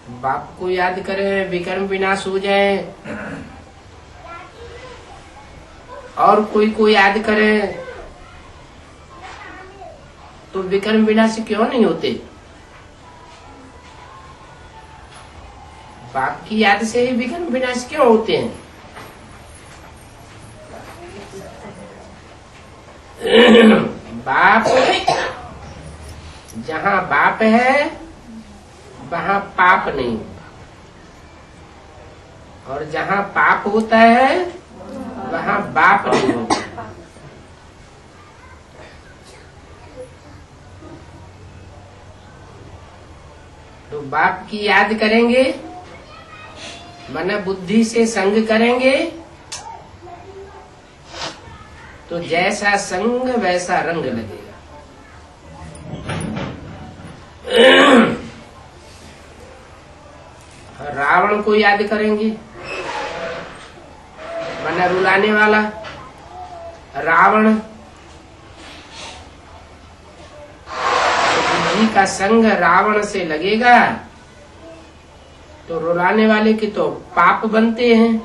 बाप को याद करें, विकर्म विनाश हो जाए। और कोई को याद करें तो विकर्म विनाश क्यों नहीं होते? बाप की याद से ही विकर्म विनाश क्यों होते हैं? बाप, जहाँ बाप है वहाँ पाप नहीं, और जहाँ पाप होता है वहाँ बाप नहीं होता। तो बाप की याद करेंगे, मन बुद्धि से संग करेंगे, तो जैसा संग वैसा रंग लगेगा। रावण को याद करेंगे, मन रुलाने वाला रावण, बुद्धि का संग रावण से लगेगा तो रुलाने वाले की तो पाप बनते हैं,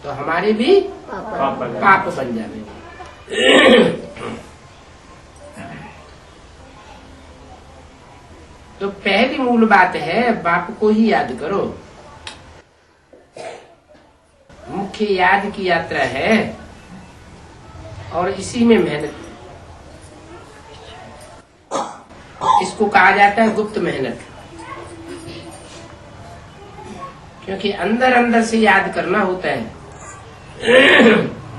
तो हमारे भी पाप बन जाएंगे। तो पहली मूल बात है, बाप को ही याद करो। मुख्य याद की यात्रा है और इसी में मेहनत, इसको कहा जाता है गुप्त मेहनत, क्योंकि अंदर अंदर से याद करना होता है।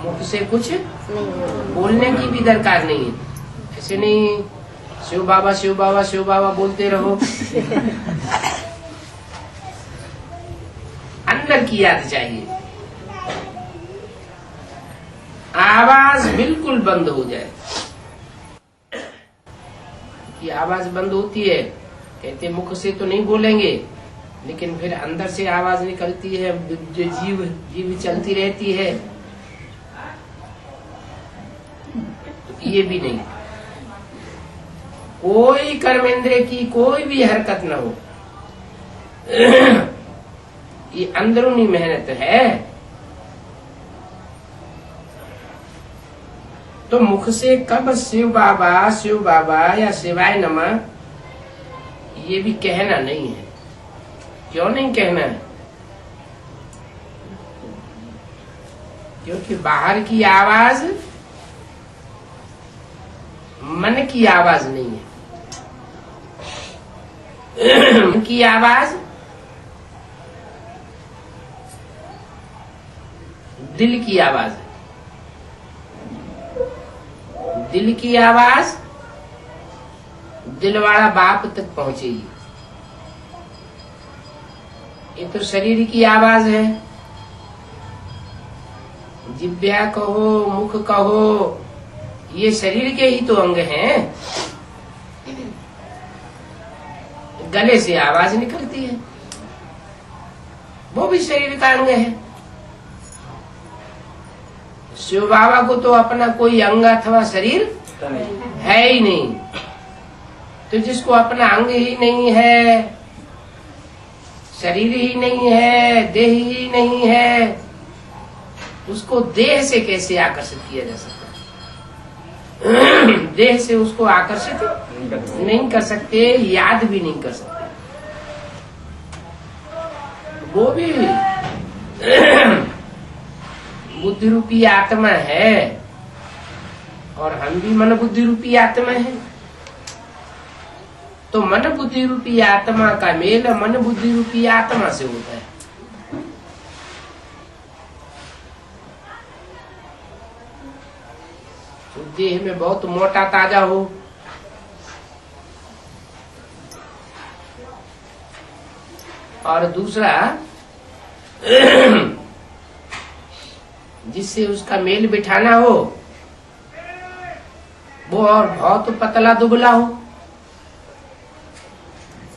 मुख से कुछ बोलने की भी दरकार नहीं है। ऐसे नहीं शिव बाबा शिव बाबा शिव बाबा बोलते रहो। अंदर की याद चाहिए, आवाज बिल्कुल बंद हो जाए। कि आवाज बंद होती है, कहते मुख से तो नहीं बोलेंगे, लेकिन फिर अंदर से आवाज निकलती है, जो जीव चलती रहती है, तो ये भी नहीं। कोई कर्मेंद्रिय की कोई भी हरकत न हो, ये अंदरूनी मेहनत है। तो मुख से कब शिव बाबा या शिवाय नमः ये भी कहना नहीं है। क्यों नहीं कहना है? क्योंकि बाहर की आवाज मन की आवाज नहीं है। मन की आवाज दिल की आवाज है। दिल की आवाज दिलवाड़ा बाप तक पहुंचेगी। ये तो शरीर की आवाज है, जिह्वा कहो मुख कहो, ये शरीर के ही तो अंग हैं। गले से आवाज निकलती है, वो भी शरीर का अंग है। शिव बाबा को तो अपना कोई अंग अथवा शरीर है ही नहीं। तो जिसको अपना अंग ही नहीं है, शरीर ही नहीं है, देह ही नहीं है, उसको देह से कैसे आकर्षित किया जा सकता है? देह से उसको आकर्षित नहीं कर सकते, याद भी नहीं कर सकते। वो भी बुद्धि रूपी आत्मा है और हम भी मन बुद्धि रूपी आत्मा है। तो मन बुद्धि रूपी आत्मा का मेल मन बुद्धि रूपी आत्मा से होता है। तो देह में बहुत मोटा ताजा हो, और दूसरा जिससे उसका मेल बिठाना हो वो और बहुत पतला दुबला हो,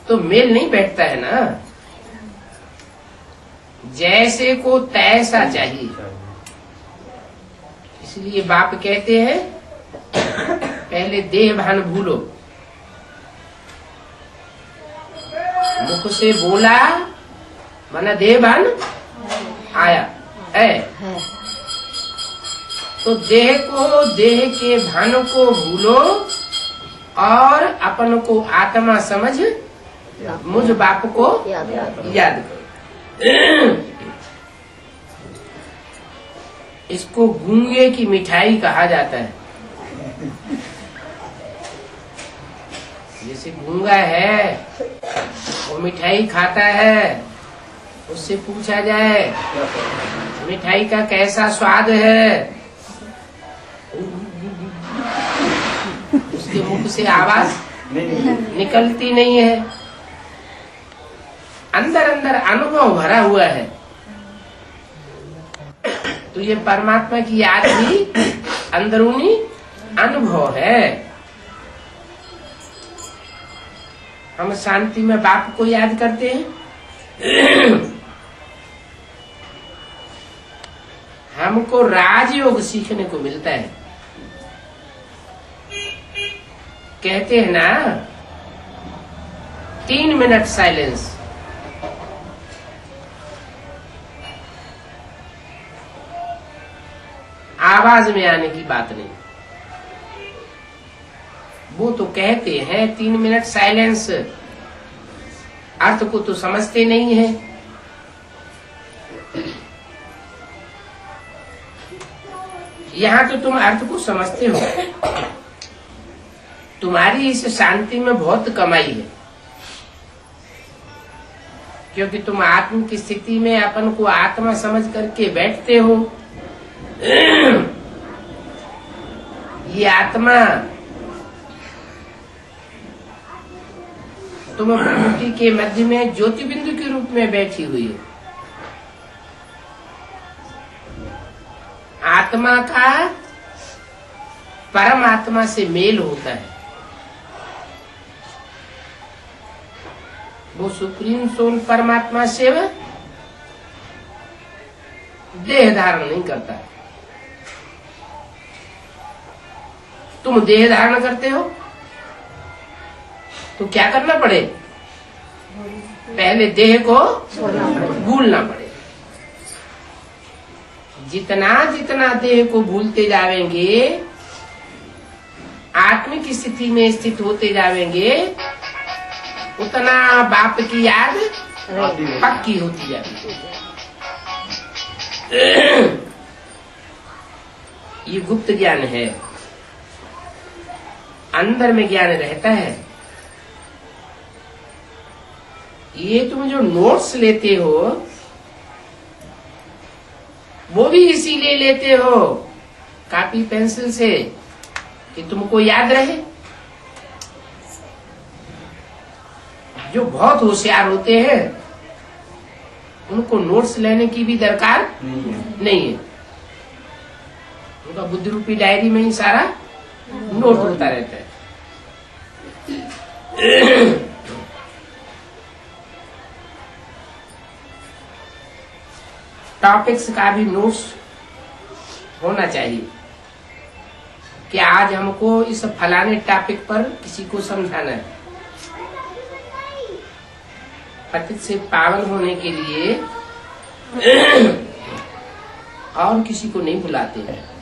तो मेल नहीं बैठता है ना। जैसे को तैसा चाहिए। इसलिए बाप कहते हैं पहले देह भान भूलो, मुख से बोला माना देह भान आया है। तो देह के भान को भूलो और अपन को आत्मा समझ मुझ बाप को याद करो। इसको गूंगे की मिठाई कहा जाता है। जैसे गूंगा है वो मिठाई खाता है, उससे पूछा जाए मिठाई का कैसा स्वाद है, उसके मुख से आवाज निकलती नहीं है। अंदर अंदर अनुभव भरा हुआ है। तो ये परमात्मा की याद भी अंदरूनी अनुभव है। हम शांति में बाप को याद करते हैं। हमको राजयोग सीखने को मिलता है। कहते हैं ना 3 मिनट साइलेंस। आवाज में आने की बात नहीं, वो तो कहते हैं 3 मिनट साइलेंस, अर्थ को तो समझते नहीं है। यहाँ तो तुम अर्थ को समझते हो। तुम्हारी इस शांति में बहुत कमाई है, क्योंकि तुम आत्म की स्थिति में अपन को आत्मा समझ करके बैठते हो। ये आत्मा तुम प्रकृति के मध्य में ज्योति बिंदु के रूप में बैठी हुई है। आत्मा का परमात्मा से मेल होता है। वो सुप्रीम सोल परमात्मा से देह धारण नहीं करता। तुम देह धारण करते हो तो क्या करना पड़े? पहले देह को भूलना पड़े। जितना जितना देह को भूलते जावेंगे, आत्मिक स्थिति में स्थित होते जावेंगे, उतना बाप की याद पक्की होती जाती है। ये गुप्त ज्ञान है, अंदर में ज्ञान रहता है। ये तुम जो नोट्स लेते हो वो भी इसीलिए लेते हो कॉपी पेंसिल से कि तुमको याद रहे। जो बहुत होशियार होते हैं उनको नोट्स लेने की भी दरकार नहीं है। उनका बुद्धि रूपी डायरी में ही सारा नोट होता रहता है। टॉपिक्स का भी नोट्स होना चाहिए कि आज हमको इस फलाने टॉपिक पर किसी को समझाना है। पतित से पावन होने के लिए और किसी को नहीं बुलाते हैं।